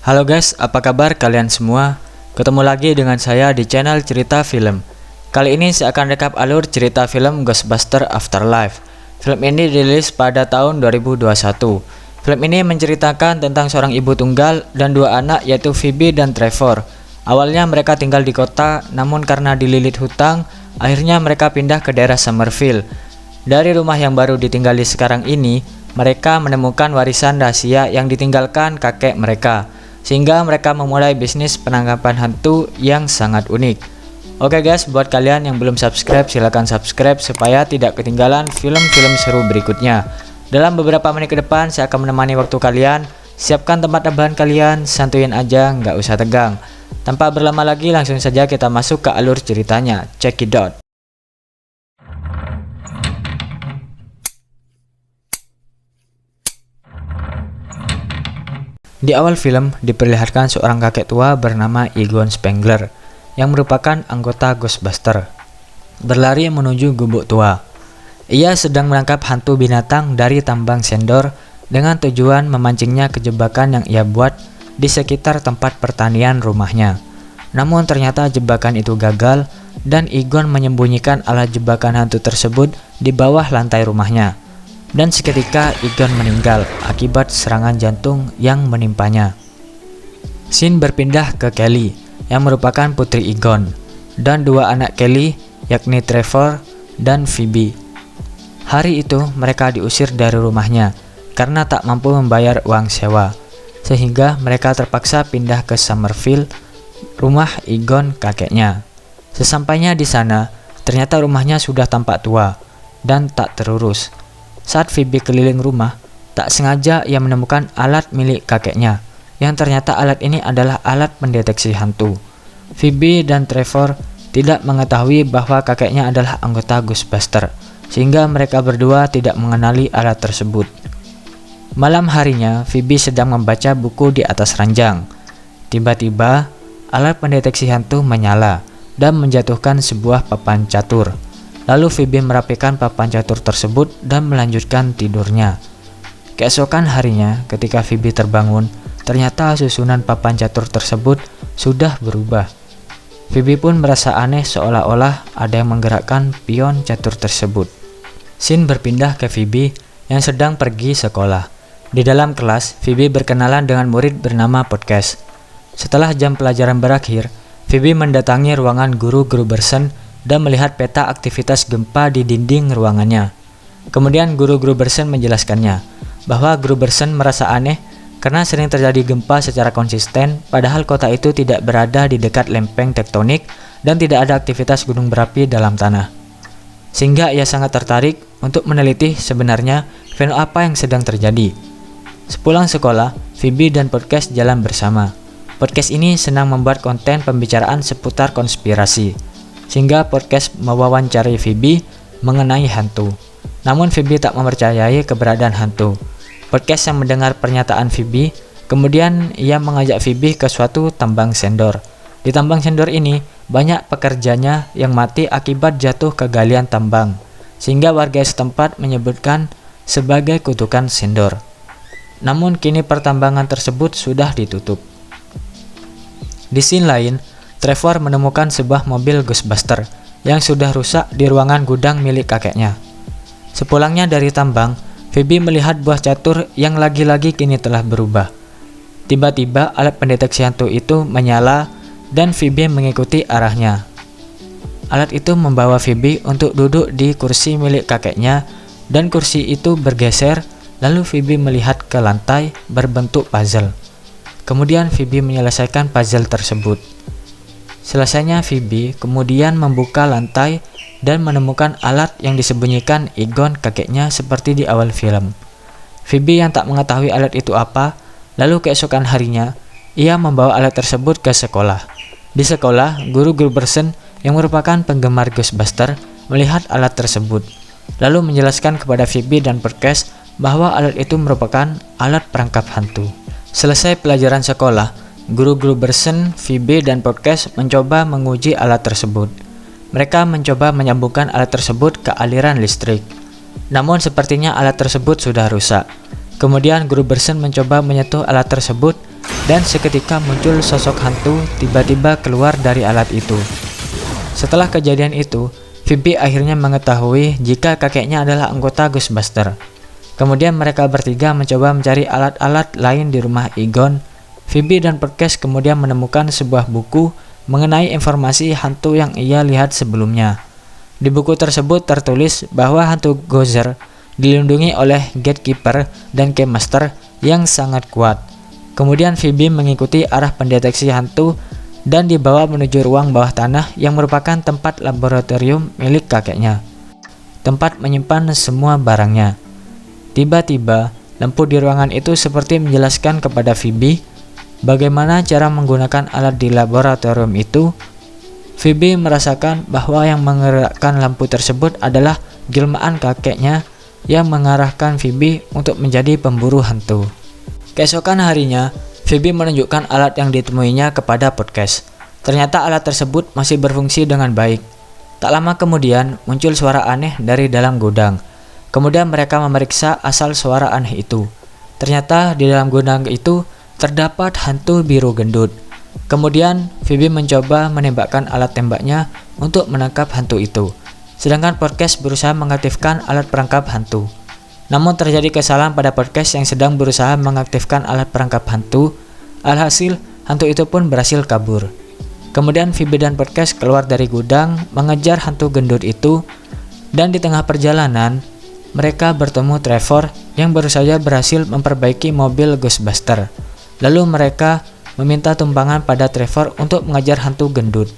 Halo guys, apa kabar kalian semua? Ketemu lagi dengan saya di channel Cerita Film. Kali ini saya akan rekap alur cerita film Ghostbusters Afterlife. Film ini dirilis pada tahun 2021. Film ini menceritakan tentang seorang ibu tunggal dan dua anak, yaitu Phoebe dan Trevor. Awalnya mereka tinggal di kota, namun karena dililit hutang, akhirnya mereka pindah ke daerah Summerville. Dari rumah yang baru ditinggali sekarang ini, mereka menemukan warisan rahasia yang ditinggalkan kakek mereka, sehingga mereka memulai bisnis penangkapan hantu yang sangat unik. Oke guys, buat kalian yang belum subscribe, silahkan subscribe supaya tidak ketinggalan film-film seru berikutnya. Dalam beberapa menit ke depan, saya akan menemani waktu kalian. Siapkan tempat rebahan kalian, santuin aja, nggak usah tegang. Tanpa berlama lagi, langsung saja kita masuk ke alur ceritanya. Check it out. Di awal film, diperlihatkan seorang kakek tua bernama Egon Spengler yang merupakan anggota Ghostbusters berlari menuju gubuk tua. Ia sedang menangkap hantu binatang dari tambang sendor dengan tujuan memancingnya ke jebakan yang ia buat di sekitar tempat pertanian rumahnya. Namun ternyata jebakan itu gagal dan Egon menyembunyikan alat jebakan hantu tersebut di bawah lantai rumahnya. Dan seketika Egon meninggal akibat serangan jantung yang menimpanya. Scene berpindah ke Kelly yang merupakan putri Egon dan dua anak Kelly, yakni Trevor dan Phoebe. Hari itu mereka diusir dari rumahnya karena tak mampu membayar uang sewa, sehingga mereka terpaksa pindah ke Summerville, rumah Egon kakeknya. Sesampainya di sana, ternyata rumahnya sudah tampak tua dan tak terurus. Saat Phoebe keliling rumah, tak sengaja ia menemukan alat milik kakeknya, yang ternyata alat ini adalah alat pendeteksi hantu. Phoebe dan Trevor tidak mengetahui bahwa kakeknya adalah anggota Ghostbusters, sehingga mereka berdua tidak mengenali alat tersebut. Malam harinya, Phoebe sedang membaca buku di atas ranjang. Tiba-tiba, alat pendeteksi hantu menyala dan menjatuhkan sebuah papan catur. Lalu Phoebe merapikan papan catur tersebut dan melanjutkan tidurnya. Keesokan harinya, ketika Phoebe terbangun, ternyata susunan papan catur tersebut sudah berubah. Phoebe pun merasa aneh, seolah-olah ada yang menggerakkan pion catur tersebut. Scene berpindah ke Phoebe yang sedang pergi sekolah. Di dalam kelas, Phoebe berkenalan dengan murid bernama Podcast. Setelah jam pelajaran berakhir, Phoebe mendatangi ruangan guru Gruberson dan melihat peta aktivitas gempa di dinding ruangannya. Kemudian guru Gruberson menjelaskannya bahwa Gruberson merasa aneh karena sering terjadi gempa secara konsisten, padahal kota itu tidak berada di dekat lempeng tektonik dan tidak ada aktivitas gunung berapi dalam tanah. Sehingga ia sangat tertarik untuk meneliti sebenarnya fenomena apa yang sedang terjadi. Sepulang sekolah, Phoebe dan Podcast jalan bersama. Podcast ini senang membuat konten pembicaraan seputar konspirasi, sehingga Podcast mewawancarai Phoebe mengenai hantu. Namun Phoebe tak mempercayai keberadaan hantu. Podcast yang mendengar pernyataan Phoebe, kemudian ia mengajak Phoebe ke suatu tambang sendor. Di tambang sendor ini, banyak pekerjanya yang mati akibat jatuh ke galian tambang, sehingga warga setempat menyebutkan sebagai kutukan sendor. Namun kini pertambangan tersebut sudah ditutup. Di scene lain, Trevor menemukan sebuah mobil Ghostbusters yang sudah rusak di ruangan gudang milik kakeknya. Sepulangnya dari tambang, Phoebe melihat buah catur yang lagi-lagi kini telah berubah. Tiba-tiba alat pendeteksi hantu itu menyala dan Phoebe mengikuti arahnya. Alat itu membawa Phoebe untuk duduk di kursi milik kakeknya dan kursi itu bergeser, lalu Phoebe melihat ke lantai berbentuk puzzle. Kemudian Phoebe menyelesaikan puzzle tersebut. Selesainya Phoebe kemudian membuka lantai dan menemukan alat yang disembunyikan Egon kakeknya seperti di awal film. Phoebe yang tak mengetahui alat itu apa, lalu keesokan harinya, ia membawa alat tersebut ke sekolah. Di sekolah, guru Gruberson yang merupakan penggemar Ghostbusters melihat alat tersebut, lalu menjelaskan kepada Phoebe dan Podcast bahwa alat itu merupakan alat perangkap hantu. Selesai pelajaran sekolah, guru Gruberson, Phoebe, dan Podcast mencoba menguji alat tersebut. Mereka mencoba menyambungkan alat tersebut ke aliran listrik. Namun sepertinya alat tersebut sudah rusak. Kemudian Gruberson mencoba menyentuh alat tersebut dan seketika muncul sosok hantu tiba-tiba keluar dari alat itu. Setelah kejadian itu, Phoebe akhirnya mengetahui jika kakeknya adalah anggota Ghostbuster. Kemudian mereka bertiga mencoba mencari alat-alat lain di rumah Egon. Phoebe dan Podcast kemudian menemukan sebuah buku mengenai informasi hantu yang ia lihat sebelumnya. Di buku tersebut tertulis bahwa hantu Gozer dilindungi oleh Gatekeeper dan Keymaster yang sangat kuat. Kemudian Phoebe mengikuti arah pendeteksi hantu dan dibawa menuju ruang bawah tanah yang merupakan tempat laboratorium milik kakeknya, tempat menyimpan semua barangnya. Tiba-tiba, lampu di ruangan itu seperti menjelaskan kepada Phoebe bagaimana cara menggunakan alat di laboratorium itu. Phoebe merasakan bahwa yang menggerakkan lampu tersebut adalah jelmaan kakeknya yang mengarahkan Phoebe untuk menjadi pemburu hantu. Keesokan harinya, Phoebe menunjukkan alat yang ditemuinya kepada Podcast. Ternyata alat tersebut masih berfungsi dengan baik. Tak lama kemudian, muncul suara aneh dari dalam gudang. Kemudian mereka memeriksa asal suara aneh itu. Ternyata di dalam gudang itu terdapat hantu biru gendut. Kemudian Phoebe mencoba menembakkan alat tembaknya untuk menangkap hantu itu. Sedangkan Podcast berusaha mengaktifkan alat perangkap hantu. Namun terjadi kesalahan pada Podcast yang sedang berusaha mengaktifkan alat perangkap hantu. Alhasil, hantu itu pun berhasil kabur. Kemudian Phoebe dan Podcast keluar dari gudang mengejar hantu gendut itu. Dan di tengah perjalanan, mereka bertemu Trevor yang baru saja berhasil memperbaiki mobil Ghostbuster. Lalu mereka meminta tumpangan pada Trevor untuk mengejar hantu gendut.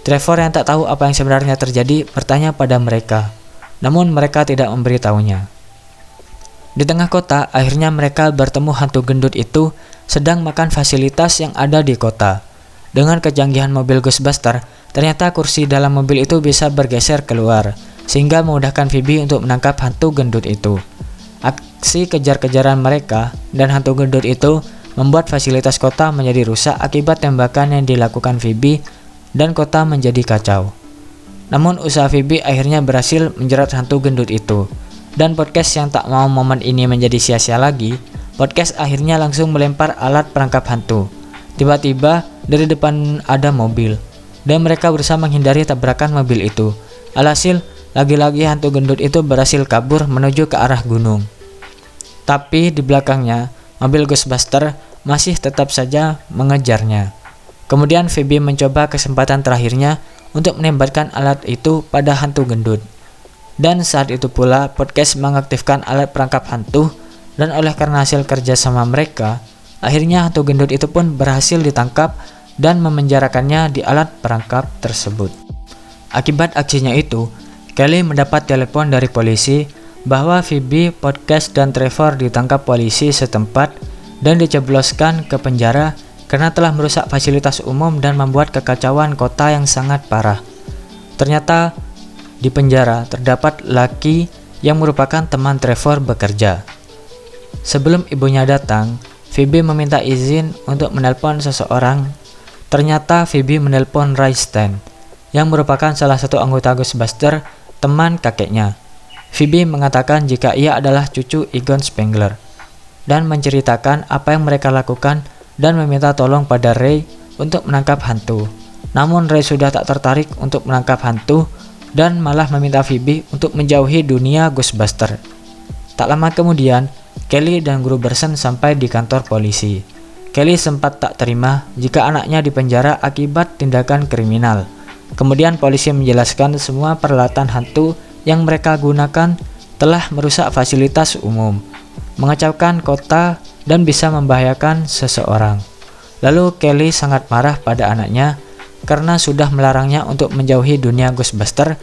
Trevor yang tak tahu apa yang sebenarnya terjadi bertanya pada mereka, namun mereka tidak memberitahunya. Di tengah kota, akhirnya mereka bertemu hantu gendut itu sedang makan fasilitas yang ada di kota. Dengan kecanggihan mobil Ghostbuster, ternyata kursi dalam mobil itu bisa bergeser keluar, sehingga memudahkan Phoebe untuk menangkap hantu gendut itu. Aksi kejar-kejaran mereka dan hantu gendut itu membuat fasilitas kota menjadi rusak akibat tembakan yang dilakukan Phoebe dan kota menjadi kacau. Namun usaha Phoebe akhirnya berhasil menjerat hantu gendut itu. Dan Podcast yang tak mau momen ini menjadi sia-sia lagi, Podcast akhirnya langsung melempar alat perangkap hantu. Tiba-tiba dari depan ada mobil, dan mereka berusaha menghindari tabrakan mobil itu. Alhasil, lagi-lagi hantu gendut itu berhasil kabur menuju ke arah gunung. Tapi di belakangnya, mobil Ghostbuster masih tetap saja mengejarnya. Kemudian Phoebe mencoba kesempatan terakhirnya untuk menembakkan alat itu pada hantu gendut. Dan saat itu pula Podcast mengaktifkan alat perangkap hantu, dan oleh karena hasil kerjasama mereka, akhirnya hantu gendut itu pun berhasil ditangkap dan memenjarakannya di alat perangkap tersebut. Akibat aksinya itu, Kelly mendapat telepon dari polisi bahwa Phoebe, Podcast, dan Trevor ditangkap polisi setempat dan dijebloskan ke penjara karena telah merusak fasilitas umum dan membuat kekacauan kota yang sangat parah. Ternyata di penjara terdapat laki yang merupakan teman Trevor bekerja. Sebelum ibunya datang, Phoebe meminta izin untuk menelpon seseorang. Ternyata Phoebe menelpon Ray Stan, yang merupakan salah satu anggota Ghostbuster, teman kakeknya. Phoebe mengatakan jika ia adalah cucu Egon Spengler, dan menceritakan apa yang mereka lakukan dan meminta tolong pada Ray untuk menangkap hantu. Namun Ray sudah tak tertarik untuk menangkap hantu dan malah meminta Phoebe untuk menjauhi dunia Ghostbuster. Tak lama kemudian, Kelly dan Gruberson sampai di kantor polisi. Kelly sempat tak terima jika anaknya dipenjara akibat tindakan kriminal. Kemudian polisi menjelaskan semua peralatan hantu yang mereka gunakan telah merusak fasilitas umum, mengacaukan kota, dan bisa membahayakan seseorang. Lalu Kelly sangat marah pada anaknya karena sudah melarangnya untuk menjauhi dunia Ghostbuster.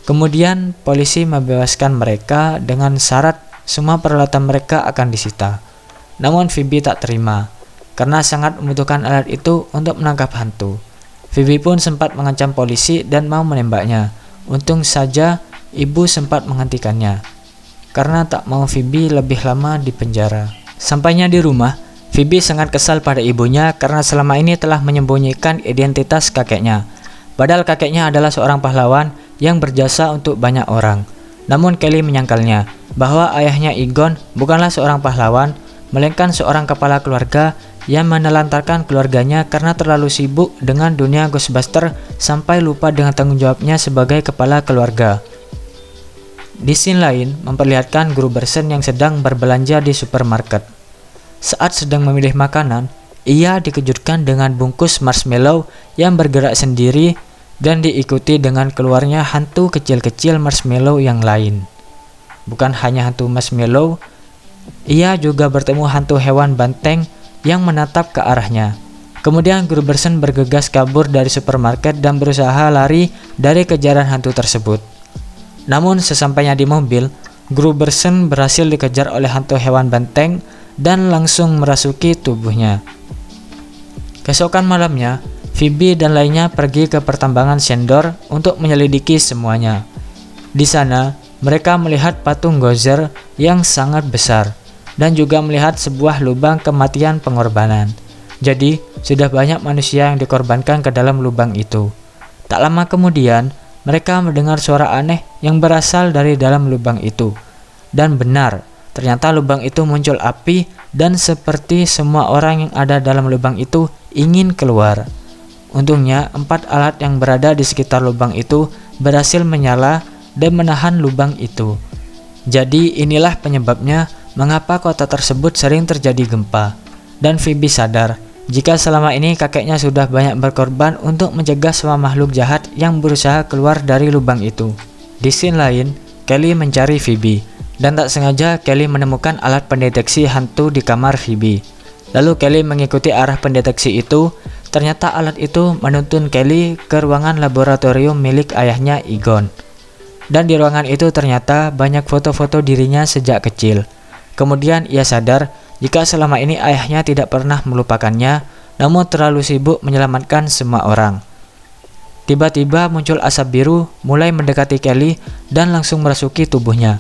Kemudian polisi membebaskan mereka dengan syarat semua peralatan mereka akan disita. Namun Phoebe tak terima karena sangat membutuhkan alat itu untuk menangkap hantu. Phoebe pun sempat mengancam polisi dan mau menembaknya. Untung saja ibu sempat menghentikannya karena tak mau Phoebe lebih lama di penjara. Sampainya di rumah, Phoebe sangat kesal pada ibunya karena selama ini telah menyembunyikan identitas kakeknya. Padahal kakeknya adalah seorang pahlawan yang berjasa untuk banyak orang. Namun Kelly menyangkalnya bahwa ayahnya Egon bukanlah seorang pahlawan, melainkan seorang kepala keluarga yang menelantarkan keluarganya karena terlalu sibuk dengan dunia Ghostbuster sampai lupa dengan tanggung jawabnya sebagai kepala keluarga. Di scene lain, memperlihatkan Gruberson yang sedang berbelanja di supermarket. Saat sedang memilih makanan, ia dikejutkan dengan bungkus marshmallow yang bergerak sendiri dan diikuti dengan keluarnya hantu kecil-kecil marshmallow yang lain. Bukan hanya hantu marshmallow, ia juga bertemu hantu hewan banteng yang menatap ke arahnya. Kemudian Gruberson bergegas kabur dari supermarket dan berusaha lari dari kejaran hantu tersebut. Namun sesampainya di mobil, Gruberson berhasil dikejar oleh hantu hewan banteng dan langsung merasuki tubuhnya. Keesokan malamnya, Phoebe dan lainnya pergi ke pertambangan Shendor untuk menyelidiki semuanya. Di sana, mereka melihat patung Gozer yang sangat besar dan juga melihat sebuah lubang kematian pengorbanan. Jadi, sudah banyak manusia yang dikorbankan ke dalam lubang itu. Tak lama kemudian, mereka mendengar suara aneh yang berasal dari dalam lubang itu. Dan benar, ternyata lubang itu muncul api dan seperti semua orang yang ada dalam lubang itu ingin keluar. Untungnya, 4 alat yang berada di sekitar lubang itu berhasil menyala dan menahan lubang itu. Jadi inilah penyebabnya mengapa kota tersebut sering terjadi gempa. Dan Phoebe sadar jika selama ini kakeknya sudah banyak berkorban untuk mencegah semua makhluk jahat yang berusaha keluar dari lubang itu. Di scene lain, Kelly mencari Phoebe, dan tak sengaja Kelly menemukan alat pendeteksi hantu di kamar Phoebe. Lalu Kelly mengikuti arah pendeteksi itu. Ternyata alat itu menuntun Kelly ke ruangan laboratorium milik ayahnya Egon. Dan di ruangan itu ternyata banyak foto-foto dirinya sejak kecil. Kemudian ia sadar jika selama ini ayahnya tidak pernah melupakannya, namun terlalu sibuk menyelamatkan semua orang. Tiba-tiba muncul asap biru mulai mendekati Kelly dan langsung merasuki tubuhnya.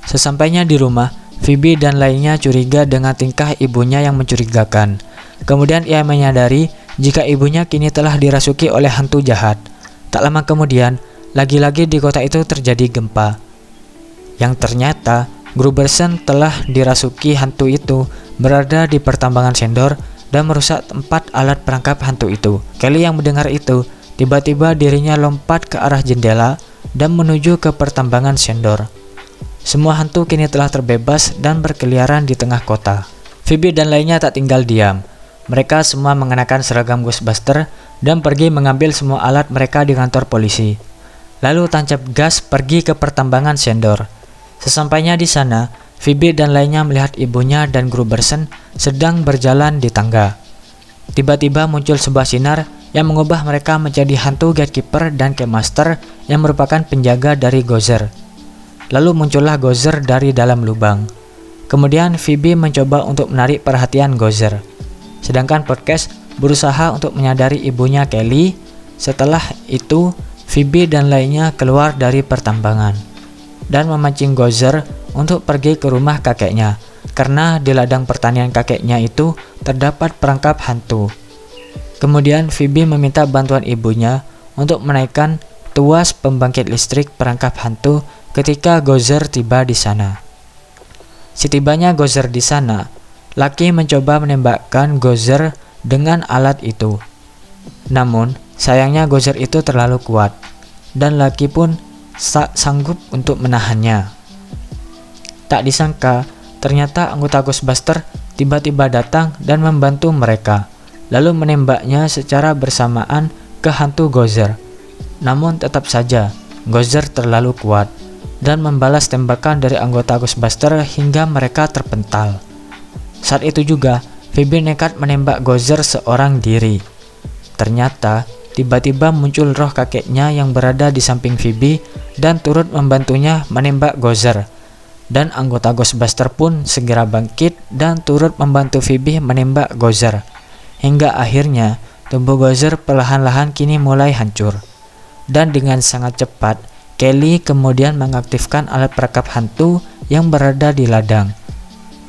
Sesampainya di rumah, Phoebe dan lainnya curiga dengan tingkah ibunya yang mencurigakan. Kemudian ia menyadari jika ibunya kini telah dirasuki oleh hantu jahat. Tak lama kemudian, lagi-lagi di kota itu terjadi gempa. Yang ternyata, Gruberson telah dirasuki hantu itu berada di pertambangan Shendor dan merusak 4 alat perangkap hantu itu. Kelly yang mendengar itu, tiba-tiba dirinya lompat ke arah jendela dan menuju ke pertambangan Shendor. Semua hantu kini telah terbebas dan berkeliaran di tengah kota. Phoebe dan lainnya tak tinggal diam. Mereka semua mengenakan seragam Ghostbuster dan pergi mengambil semua alat mereka di kantor polisi. Lalu tancap gas pergi ke pertambangan Shendor. Sesampainya di sana, Phoebe dan lainnya melihat ibunya dan Gruberson sedang berjalan di tangga. Tiba-tiba muncul sebuah sinar yang mengubah mereka menjadi hantu gatekeeper dan keymaster yang merupakan penjaga dari Gozer. Lalu muncullah Gozer dari dalam lubang. Kemudian Phoebe mencoba untuk menarik perhatian Gozer. Sedangkan podcast berusaha untuk menyadari ibunya Kelly. Setelah itu, Phoebe dan lainnya keluar dari pertambangan dan memancing Gozer untuk pergi ke rumah kakeknya, karena di ladang pertanian kakeknya itu terdapat perangkap hantu. Kemudian Phoebe meminta bantuan ibunya untuk menaikkan tuas pembangkit listrik perangkap hantu ketika Gozer tiba di sana. Setibanya Gozer di sana, Lucky mencoba menembakkan Gozer dengan alat itu. Namun, sayangnya Gozer itu terlalu kuat, dan Lucky pun sanggup untuk menahannya. Tak disangka, ternyata anggota Ghostbuster tiba-tiba datang dan membantu mereka, lalu menembaknya secara bersamaan ke hantu Gozer. Namun tetap saja, Gozer terlalu kuat, dan membalas tembakan dari anggota Ghostbuster hingga mereka terpental. Saat itu juga, Phoebe nekat menembak Gozer seorang diri. Ternyata, tiba-tiba muncul roh kakeknya yang berada di samping Phoebe dan turut membantunya menembak Gozer. Dan anggota Ghostbuster pun segera bangkit dan turut membantu Phoebe menembak Gozer. Hingga akhirnya, tubuh Gozer perlahan-lahan kini mulai hancur. Dan dengan sangat cepat, Kelly kemudian mengaktifkan alat perangkap hantu yang berada di ladang.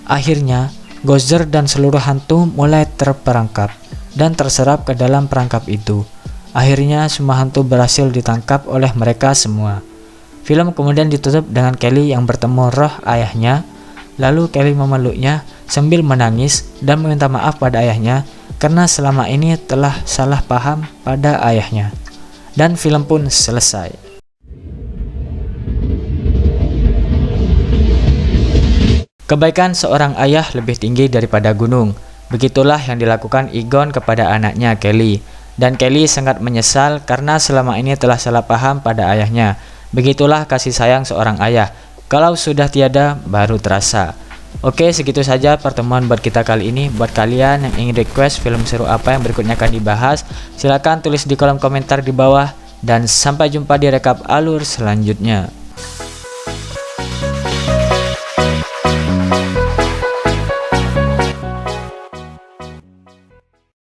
Akhirnya, Gozer dan seluruh hantu mulai terperangkap dan terserap ke dalam perangkap itu. Akhirnya semua hantu berhasil ditangkap oleh mereka semua. Film kemudian ditutup dengan Kelly yang bertemu roh ayahnya. Lalu Kelly memeluknya sambil menangis dan meminta maaf pada ayahnya karena selama ini telah salah paham pada ayahnya. Dan film pun selesai. Kebaikan seorang ayah lebih tinggi daripada gunung. Begitulah yang dilakukan Egon kepada anaknya Kelly. Dan Kelly sangat menyesal karena selama ini telah salah paham pada ayahnya. Begitulah kasih sayang seorang ayah. Kalau sudah tiada, baru terasa. Oke, segitu saja pertemuan buat kita kali ini. Buat kalian yang ingin request film seru apa yang berikutnya akan dibahas, silahkan tulis di kolom komentar di bawah. Dan sampai jumpa di rekap alur selanjutnya.